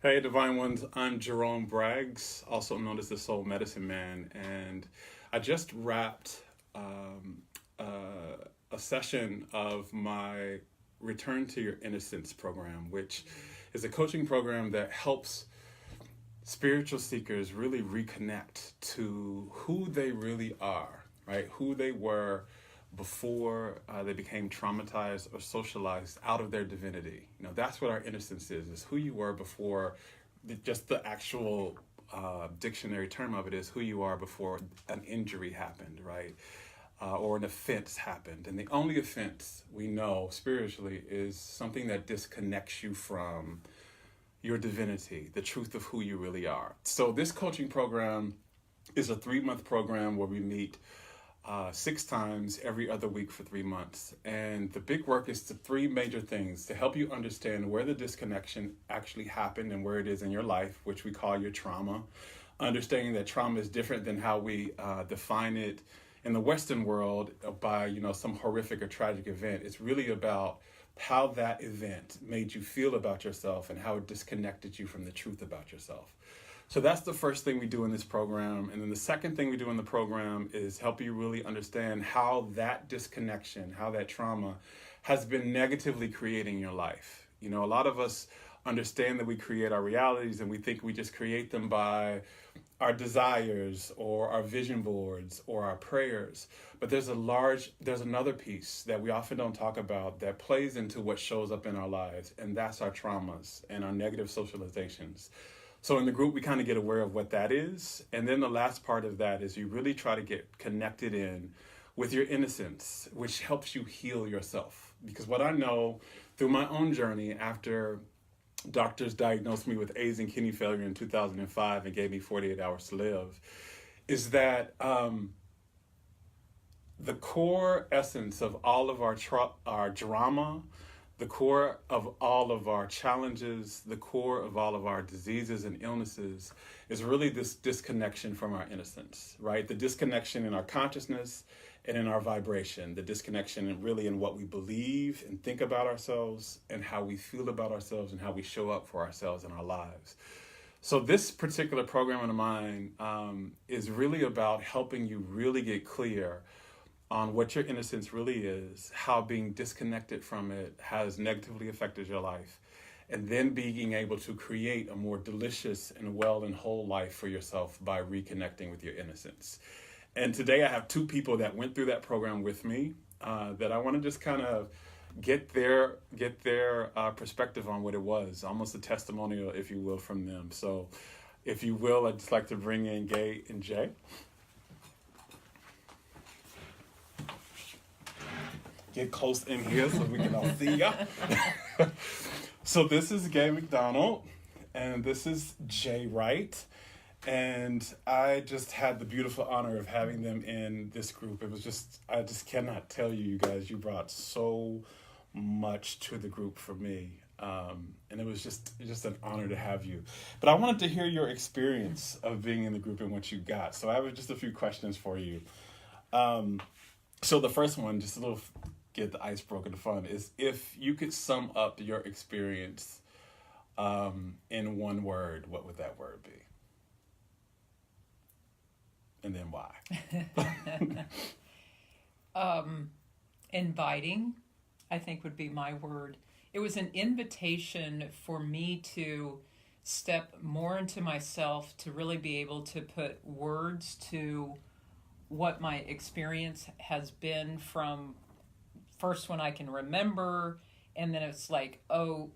Hey, Divine Ones, I'm Jerome Braggs, also known as the Soul Medicine Man, and I just wrapped a session of my Return to Your Innocence program, which is a coaching program that helps spiritual seekers really reconnect to who they really are, right? Who they were before they became traumatized or socialized out of their divinity. That's what our innocence is who you were before just the actual dictionary term of it is who you are before an injury happened, right? Or an offense happened. And the only offense we know spiritually is something that disconnects you from your divinity, the truth of who you really are. So this coaching program is a 3-month program where we meet 6 times every other week for 3 months. And the big work is the 3 major things to help you understand where the disconnection actually happened and where it is in your life, which we call your trauma. Understanding that trauma is different than how we define it in the Western world by, some horrific or tragic event. It's really about how that event made you feel about yourself and how it disconnected you from the truth about yourself. So that's the first thing we do in this program. And then the second thing we do in the program is help you really understand how that disconnection, how that trauma has been negatively creating your life. A lot of us understand that we create our realities and we think we just create them by our desires or our vision boards or our prayers. But there's another piece that we often don't talk about that plays into what shows up in our lives, and that's our traumas and our negative socializations. So in the group, we kind of get aware of what that is. And then the last part of that is you really try to get connected in with your innocence, which helps you heal yourself. Because what I know through my own journey after doctors diagnosed me with AIDS and kidney failure in 2005 and gave me 48 hours to live, is that the core essence of all of our drama, the core of all of our challenges, the core of all of our diseases and illnesses is really this disconnection from our innocence, right? The disconnection in our consciousness and in our vibration, the disconnection really in what we believe and think about ourselves and how we feel about ourselves and how we show up for ourselves in our lives. So this particular program of mine is really about helping you really get clear on what your innocence really is, how being disconnected from it has negatively affected your life, and then being able to create a more delicious and well and whole life for yourself by reconnecting with your innocence. And today I have 2 people that went through that program with me that I want to just kind of get their perspective on what it was, almost a testimonial, if you will, from them. So if you will, I'd just like to bring in Gay and Jay. Get close in here so we can all see ya. So this is Gay McDonald, and this is Jay Wright. And I just had the beautiful honor of having them in this group. I just cannot tell you guys, you brought so much to the group for me. And it was just an honor to have you. But I wanted to hear your experience of being in the group and what you got. So I have just a few questions for you. So the first one, just a little get the ice broken fun, is if you could sum up your experience in one word, what would that word be? And then why? Inviting, I think, would be my word. It was an invitation for me to step more into myself, to really be able to put words to what my experience has been from first when I can remember, and then it's like, oh,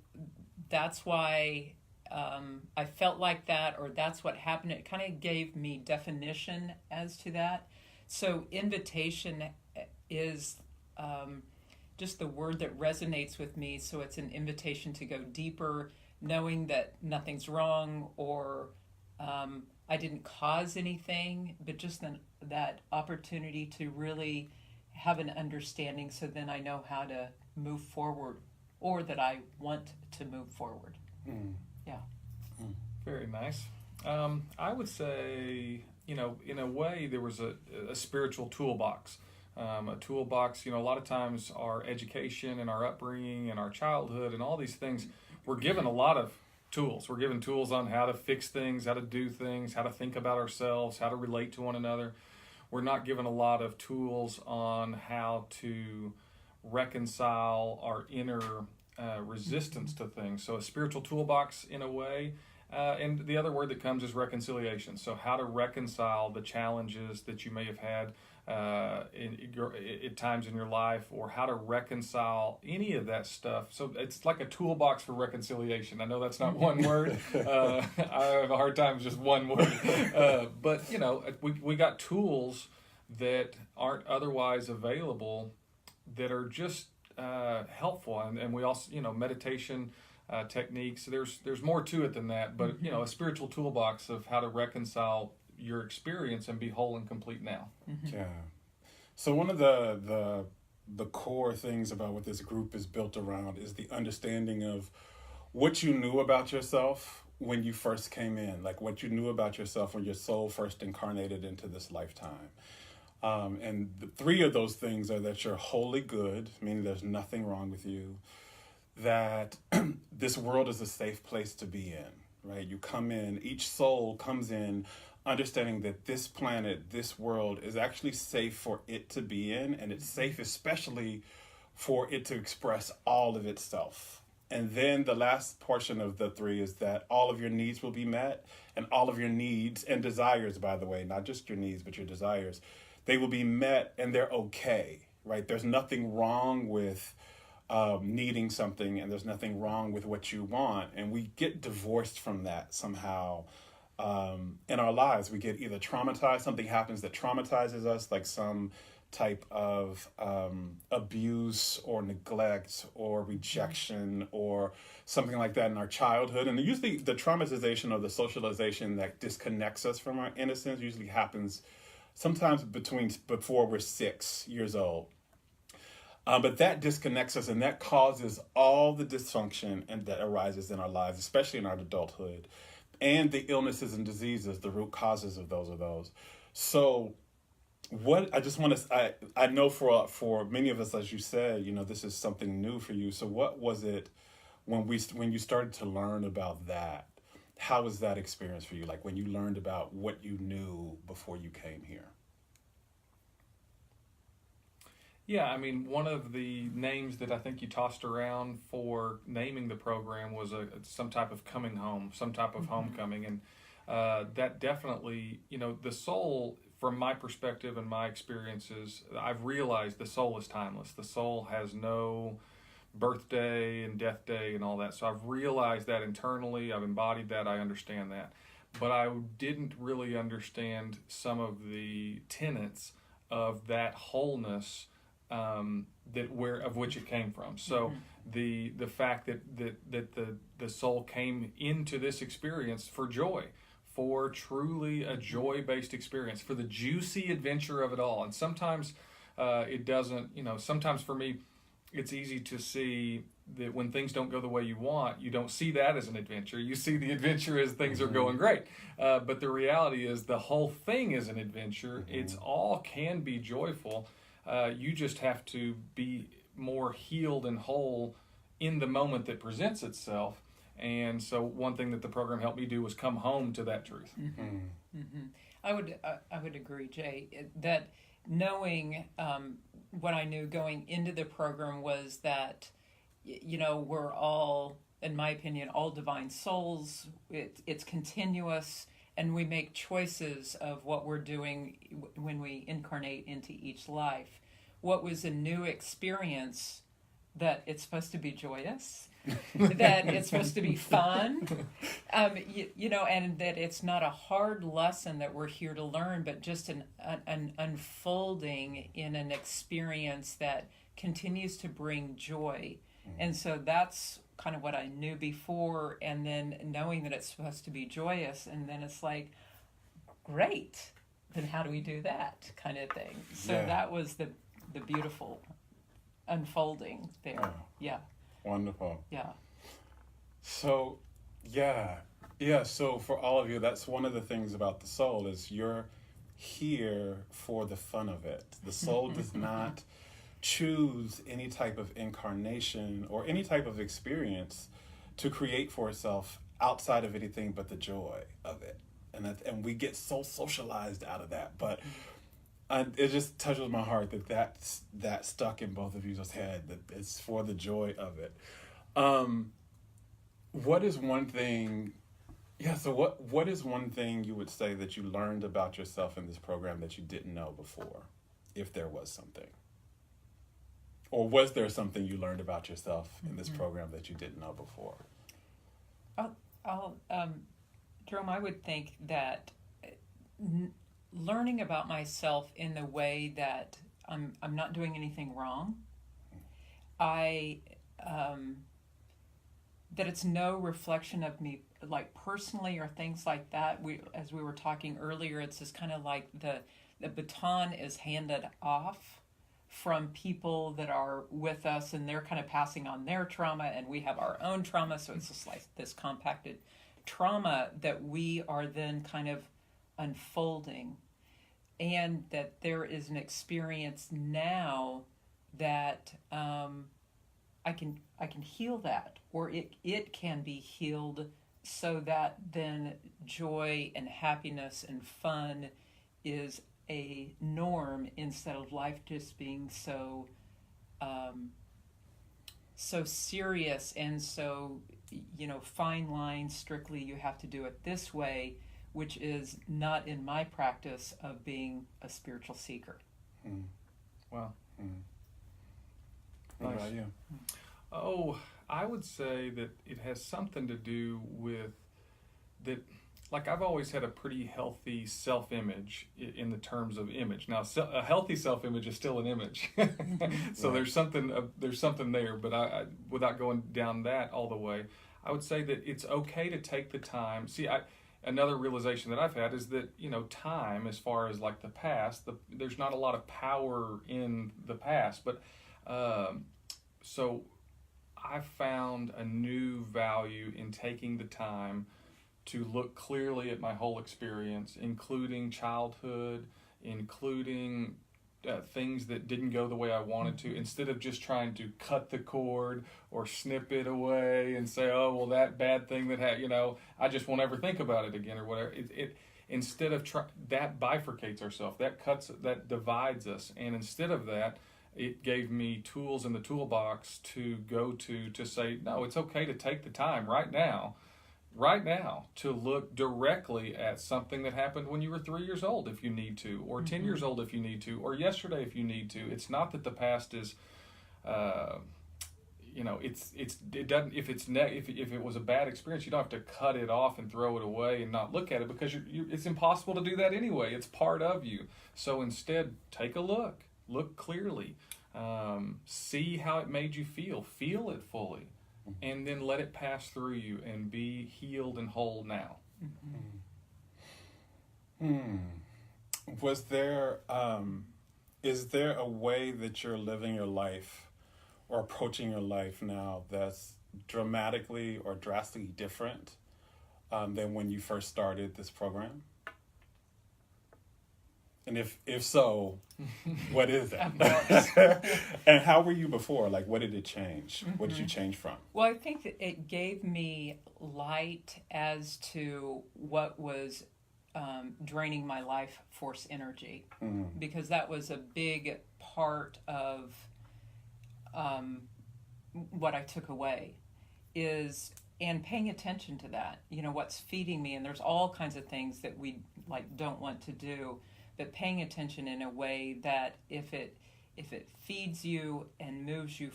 that's why I felt like that, or that's what happened. It kind of gave me definition as to that. So invitation is just the word that resonates with me. So it's an invitation to go deeper, knowing that nothing's wrong or I didn't cause anything, but just that opportunity to really have an understanding, so then I know how to move forward, or that I want to move forward. Yeah. Very nice. I would say, in a way, there was a spiritual toolbox. A toolbox, a lot of times our education and our upbringing and our childhood and all these things, we're given a lot of tools. We're given tools on how to fix things, how to do things, how to think about ourselves, how to relate to one another. We're not given a lot of tools on how to reconcile our inner resistance to things. So a spiritual toolbox in a way. And the other word that comes is reconciliation. So how to reconcile the challenges that you may have had at times in your life, or how to reconcile any of that stuff. So it's like a toolbox for reconciliation. I know that's not one word. I have a hard time with just one word. But, you know, we got tools that aren't otherwise available that are just helpful. And we also, you know, meditation techniques. There's more to it than that. But, you know, a spiritual toolbox of how to reconcile your experience and be whole and complete now. Yeah. So one of the core things about what this group is built around is the understanding of what you knew about yourself when you first came in, like what you knew about yourself when your soul first incarnated into this lifetime. And the three of those things are that you're wholly good, meaning there's nothing wrong with you, that this world is a safe place to be in, right? You come in, each soul comes in understanding that this planet, this world is actually safe for it to be in, and it's safe especially for it to express all of itself. And then the last portion of the three is that all of your needs will be met, and all of your needs and desires, by the way, not just your needs, but your desires, they will be met and they're okay, right? There's nothing wrong with needing something, and there's nothing wrong with what you want. And we get divorced from that somehow. In our lives, we get either traumatized, something happens that traumatizes us, like some type of abuse or neglect or rejection or something like that in our childhood. And usually the traumatization or the socialization that disconnects us from our innocence usually happens sometimes before we're 6 years old. But that disconnects us, and that causes all the dysfunction and that arises in our lives, especially in our adulthood, and the illnesses and diseases, the root causes of those. So what I just want to, I know for many of us, as you said, you know, this is something new for you. So what was it when you started to learn about that? How was that experience for you? Like when you learned about what you knew before you came here? Yeah, I mean, one of the names that I think you tossed around for naming the program was some type of coming home, some type of homecoming. And that definitely, you know, the soul, from my perspective and my experiences, I've realized the soul is timeless. The soul has no birthday and death day and all that. So I've realized that internally. I've embodied that. I understand that. But I didn't really understand some of the tenets of that wholeness of which it came from. So the fact that the soul came into this experience for joy, for truly a joy-based experience, for the juicy adventure of it all. And sometimes it doesn't, you know, sometimes for me, it's easy to see that when things don't go the way you want, you don't see that as an adventure. You see the adventure as things are going great. But the reality is the whole thing is an adventure. It's all can be joyful. You just have to be more healed and whole in the moment that presents itself. And so one thing that the program helped me do was come home to that truth. I would agree, Jay, that knowing what I knew going into the program was that, you know, we're all, in my opinion, all divine souls. It's continuous, and we make choices of what we're doing when we incarnate into each life. What was a new experience, that it's supposed to be joyous, that it's supposed to be fun, you know, and that it's not a hard lesson that we're here to learn, but just an unfolding in an experience that continues to bring joy. And so that's kind of what I knew before, and then knowing that it's supposed to be joyous, and then it's like, great, then how do we do that kind of thing? So that was the beautiful unfolding there. Yeah. Wonderful. Yeah. So, so for all of you, that's one of the things about the soul is you're here for the fun of it. The soul does not choose any type of incarnation or any type of experience to create for itself outside of anything but the joy of it. And we get so socialized out of that. But it just touches my heart that stuck in both of you's head, that it's for the joy of it. What is one thing... Yeah, so what is one thing you would say that you learned about yourself in this program that you didn't know before, if there was something? Or was there something you learned about yourself in this program that you didn't know before? Jerome, I would think that learning about myself in the way that I'm not doing anything wrong, that it's no reflection of me, like personally or things like that. As we were talking earlier, it's just kind of like the baton is handed off from people that are with us, and they're kind of passing on their trauma, and we have our own trauma. So it's just like this compacted trauma that we are then kind of unfolding, and that there is an experience now that I can heal that, or it can be healed, so that then joy and happiness and fun is a norm, instead of life just being so serious and so, fine lines, strictly you have to do it this way, which is not in my practice of being a spiritual seeker. Wow. What about you? Oh, I would say that it has something to do with that. Like, I've always had a pretty healthy self-image in the terms of image. Now, a healthy self-image is still an image, so Right. there's something there. But I, without going down that all the way, I would say that it's okay to take the time. See, another realization that I've had is that time, as far as like the past, there's not a lot of power in the past, but so I found a new value in taking the time to look clearly at my whole experience, including childhood, including things that didn't go the way I wanted to, instead of just trying to cut the cord or snip it away and say, oh, well, that bad thing that I just won't ever think about it again or whatever. Instead of that bifurcates ourselves, that divides us, and instead of that, it gave me tools in the toolbox to go to say, no, it's okay to take the time right now to look directly at something that happened when you were 3 yeers old if you need to, or 10 years old if you need to, or yesterday if you need to. It's not that the past is, it doesn't, if it was a bad experience, you don't have to cut it off and throw it away and not look at it, because it's impossible to do that anyway. It's part of you. So instead, take a look clearly, see how it made you feel it fully, and then let it pass through you and be healed and whole now. Was there, is there a way that you're living your life or approaching your life now that's dramatically or drastically different than when you first started this program? And if so, what is that? And how were you before? Like, what did it change? What did you change from? Well, I think that it gave me light as to what was draining my life force energy, because that was a big part of what I took away, and paying attention to that, what's feeding me. And there's all kinds of things that we don't want to do, but paying attention in a way that if it feeds you and moves you,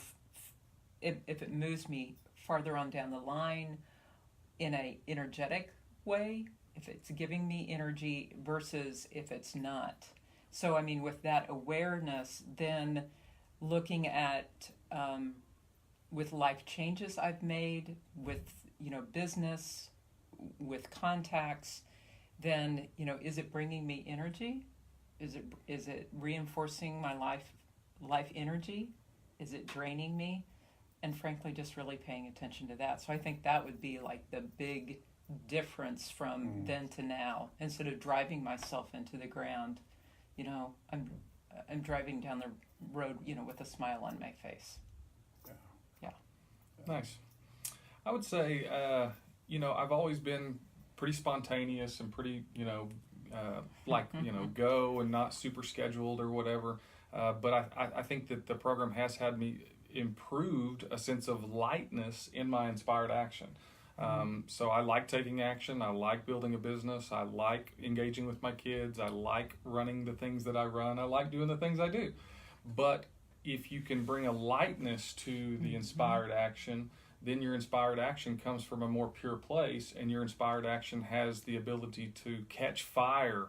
if it moves me farther on down the line in a energetic way, if it's giving me energy versus if it's not. So, I mean, with that awareness, then looking at, with life changes I've made, with, business, with contacts, then, is it bringing me energy? Is it reinforcing my life energy? Is it draining me? And frankly, just really paying attention to that. So I think that would be like the big difference from then to now. Instead of driving myself into the ground, I'm driving down the road, with a smile on my face. Nice. I would say I've always been pretty spontaneous and pretty, go and not super scheduled or whatever. But I think that the program has had me improved a sense of lightness in my inspired action. So I like taking action. I like building a business. I like engaging with my kids. I like running the things that I run. I like doing the things I do. But if you can bring a lightness to the inspired action, then your inspired action comes from a more pure place, and your inspired action has the ability to catch fire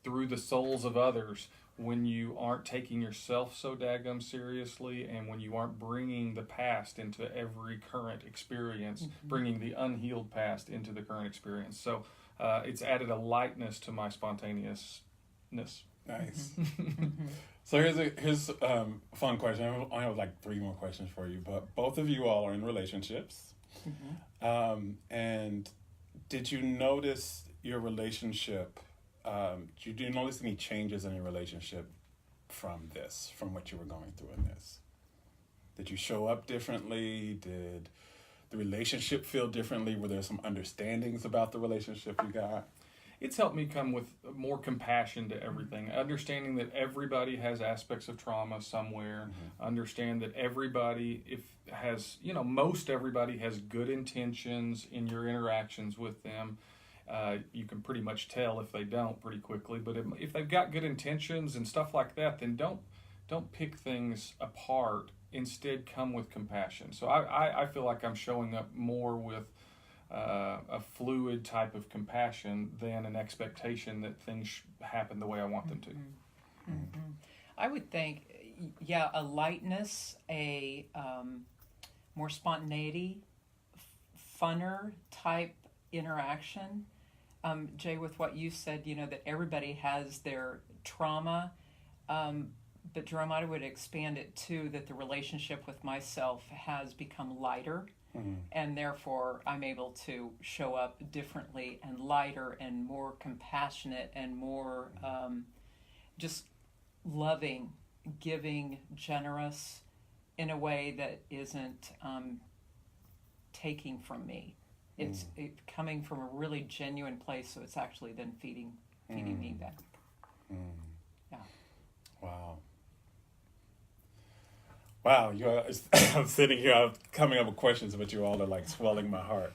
through the souls of others when you aren't taking yourself so daggum seriously, and when you aren't bringing the past into every current experience, bringing the unhealed past into the current experience. So it's added a lightness to my spontaneousness. Nice. So here's a fun question. I only have like 3 more questions for you, but both of you all are in relationships. And did you notice your relationship? Did you notice any changes in your relationship from what you were going through in this? Did you show up differently? Did the relationship feel differently? Were there some understandings about the relationship you got? It's helped me come with more compassion to everything, understanding that everybody has aspects of trauma somewhere, understand that everybody most everybody has good intentions in your interactions with them. You can pretty much tell if they don't pretty quickly, but if they've got good intentions and stuff like that, then don't pick things apart. Instead, come with compassion. So I feel like I'm showing up more with a fluid type of compassion than an expectation that things happen the way I want them to. I would think, a lightness, a more spontaneity, funner type interaction. Jay, with what you said, that everybody has their trauma, but Jerome, I would expand it too, that the relationship with myself has become lighter. And therefore, I'm able to show up differently and lighter and more compassionate and more just loving, giving, generous in a way that isn't taking from me. It's coming from a really genuine place, so it's actually then feeding me back. Yeah. Wow. Wow, I'm sitting here, I'm coming up with questions, but you all are like swelling my heart.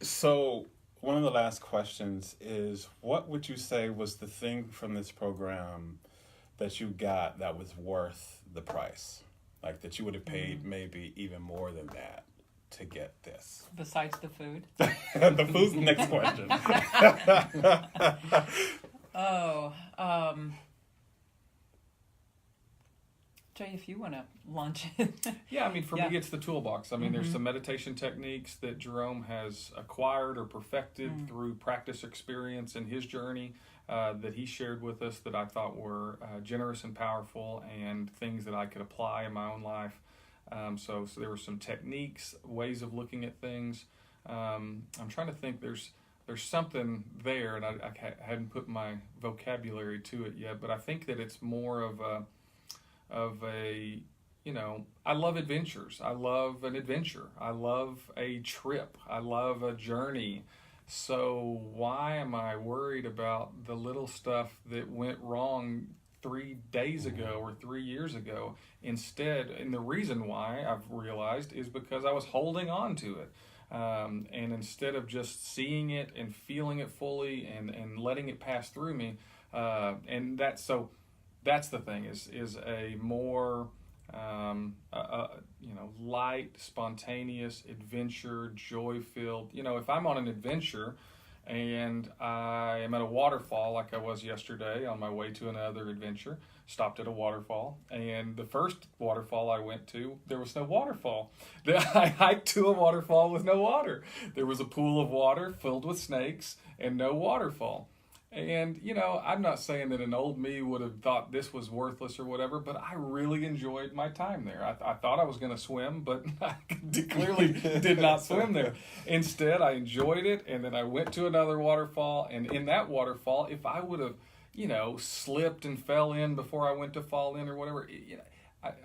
So one of the last questions is, what would you say was the thing from this program that you got that was worth the price? Like that you would have paid maybe even more than that to get this? Besides the food? The food's the next question. Jay, if you want to launch it. Yeah, for me, it's the toolbox. There's some meditation techniques that Jerome has acquired or perfected through practice experience in his journey that he shared with us that I thought were generous and powerful and things that I could apply in my own life. So there were some techniques, ways of looking at things. I'm trying to think. There's something there, and I hadn't put my vocabulary to it yet, but I think that it's more of a I love adventures. I love an adventure. I love a trip. I love a journey. So why am I worried about the little stuff that went wrong 3 days ago or 3 years ago? Instead, and the reason why I've realized is because I was holding on to it. And instead of just seeing it and feeling it fully and letting it pass through me, that's the thing, is a more light, spontaneous adventure, joy-filled. If I'm on an adventure and I am at a waterfall like I was yesterday on my way to another adventure, stopped at a waterfall, and the first waterfall I went to, there was no waterfall. I hiked to a waterfall with no water. There was a pool of water filled with snakes and no waterfall. And, I'm not saying that an old me would have thought this was worthless or whatever, but I really enjoyed my time there. I thought I was going to swim, but I clearly did not swim there. Instead, I enjoyed it, and then I went to another waterfall, and in that waterfall, if I would have, slipped and fell in before I went to fall in or whatever,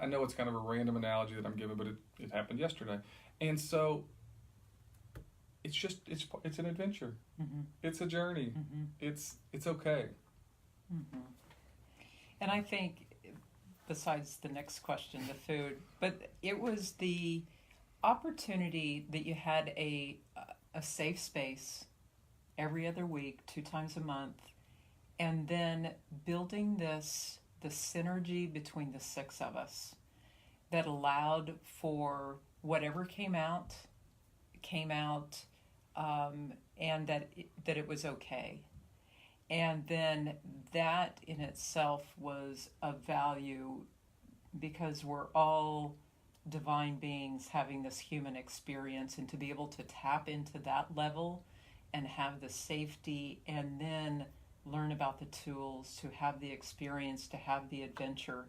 I know it's kind of a random analogy that I'm giving, but it happened yesterday. And so it's an adventure. Mm-hmm. It's a journey. Mm-hmm. It's okay. Mm-hmm. And I think, besides the next question, the food, but it was the opportunity that you had a safe space every other week, 2 times a month, and then building the synergy between the 6 of us that allowed for whatever came out, and that it was okay. And then that in itself was of value, because we're all divine beings having this human experience, and to be able to tap into that level and have the safety, and then learn about the tools, to have the experience, to have the adventure,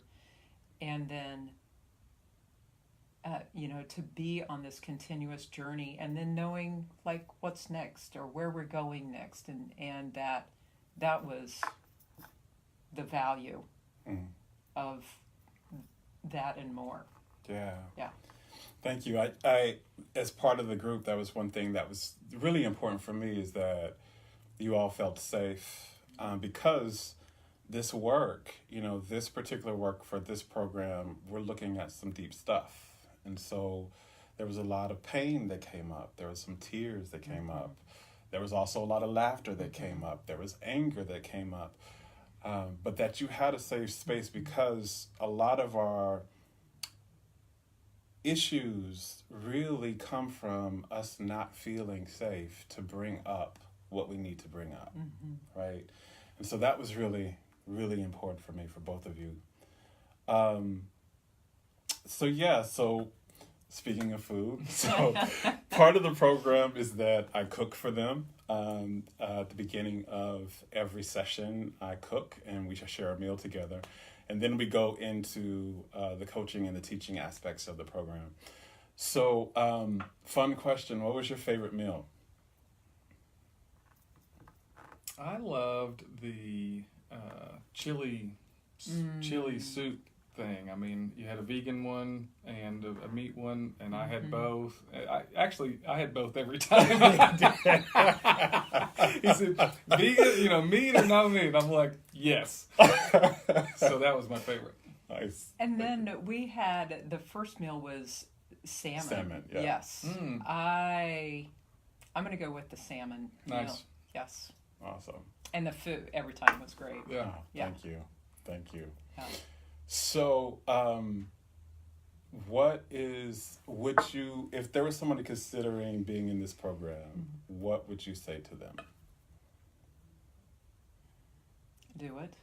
and then to be on this continuous journey, and then knowing like what's next or where we're going next, and that was the value of that and more. Yeah. Yeah. Thank you. I as part of the group, that was one thing that was really important for me, is that you all felt safe, because this work, this particular work for this program, we're looking at some deep stuff. And so there was a lot of pain that came up. There was some tears that came up. There was also a lot of laughter that came up. There was anger that came up. But that you had a safe space, because a lot of our issues really come from us not feeling safe to bring up what we need to bring up, right? And so that was really, really important for me, for both of you. So speaking of food, so part of the program is that I cook for them. At the beginning of every session, I cook and we share a meal together. And then we go into the coaching and the teaching aspects of the program. So, fun question. What was your favorite meal? I loved the chili soup thing. I mean, you had a vegan one and a meat one, and I had both. I had both every time. He said, vegan, meat or no meat? I'm like, yes. So that was my favorite. Nice. And then we had, the first meal was salmon. Salmon, yeah. Yes. I'm going to go with the salmon Nice. meal. Yes. Awesome. And the food every time was great. Yeah. Yeah. Thank you. Yeah. So, if there was somebody considering being in this program, what would you say to them? Do it.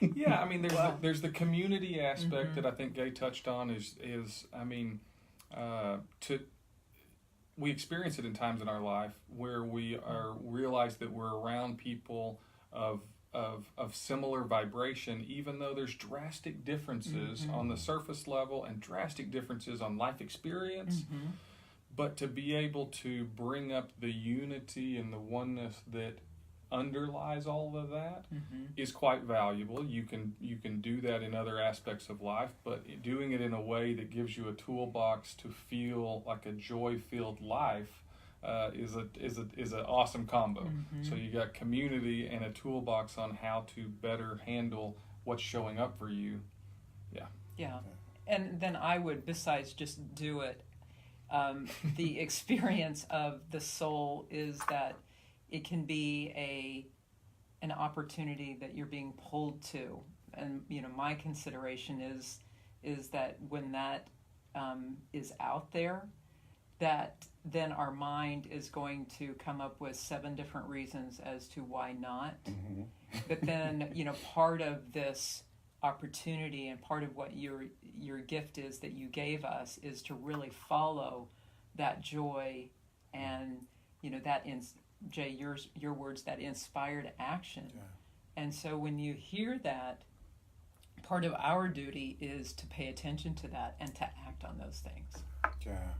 Yeah, I mean, there's the community aspect that I think Gay touched on. We experience it in times in our life where we realize that we're around people of similar vibration, even though there's drastic differences on the surface level and drastic differences on life experience. But to be able to bring up the unity and the oneness that underlies all of that is quite valuable. You can do that in other aspects of life, but doing it in a way that gives you a toolbox to feel like a joy-filled life is an awesome combo. So you got community and a toolbox on how to better handle what's showing up for you. Yeah. And then I would, besides just do it, the experience of the soul is that it can be an opportunity that you're being pulled to. And, my consideration is that when that is out there, that then our mind is going to come up with 7 different reasons as to why not. But then, part of this opportunity and part of what your gift is that you gave us is to really follow that joy and, that Jay, your words, that inspired action. Yeah. And so when you hear that, part of our duty is to pay attention to that and to act on those things. Yeah.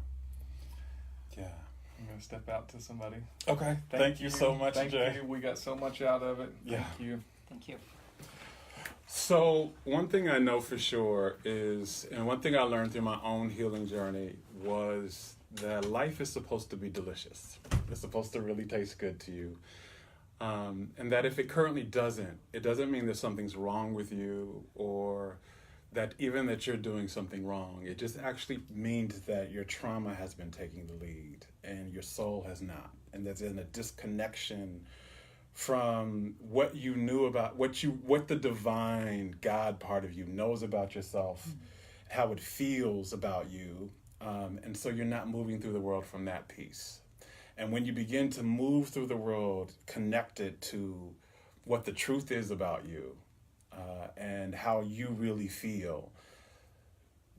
I'm going to step out to somebody. Okay. Thank you so much, Thank Jay. you. We got so much out of it. Yeah. Thank you. So one thing I know for sure is, and one thing I learned through my own healing journey was that life is supposed to be delicious. It's supposed to really taste good to you. And that if it currently doesn't, it doesn't mean that something's wrong with you, or that even that you're doing something wrong. It just actually means that your trauma has been taking the lead and your soul has not. And there's in a disconnection from what you knew about, what the divine God part of you knows about yourself, how it feels about you. And so you're not moving through the world from that piece. And when you begin to move through the world connected to what the truth is about you, and how you really feel,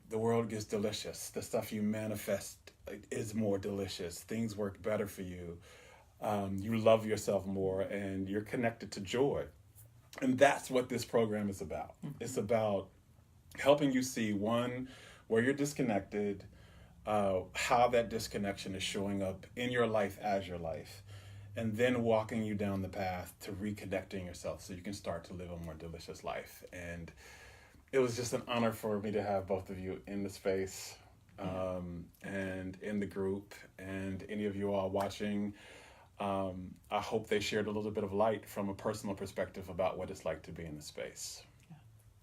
the world gets delicious. The stuff you manifest is more delicious. Things work better for you. You love yourself more, and you're connected to joy. And that's what this program is about. It's about helping you see, one, where you're disconnected, how that disconnection is showing up in your life as your life, and then walking you down the path to reconnecting yourself so you can start to live a more delicious life. And it was just an honor for me to have both of you in the space, and in the group, and any of you all watching. I hope they shared a little bit of light from a personal perspective about what it's like to be in the space. Yeah.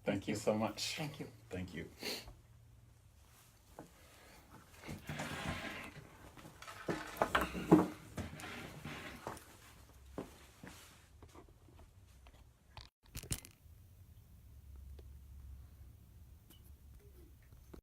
Thank you so much. Thank you. Thank you.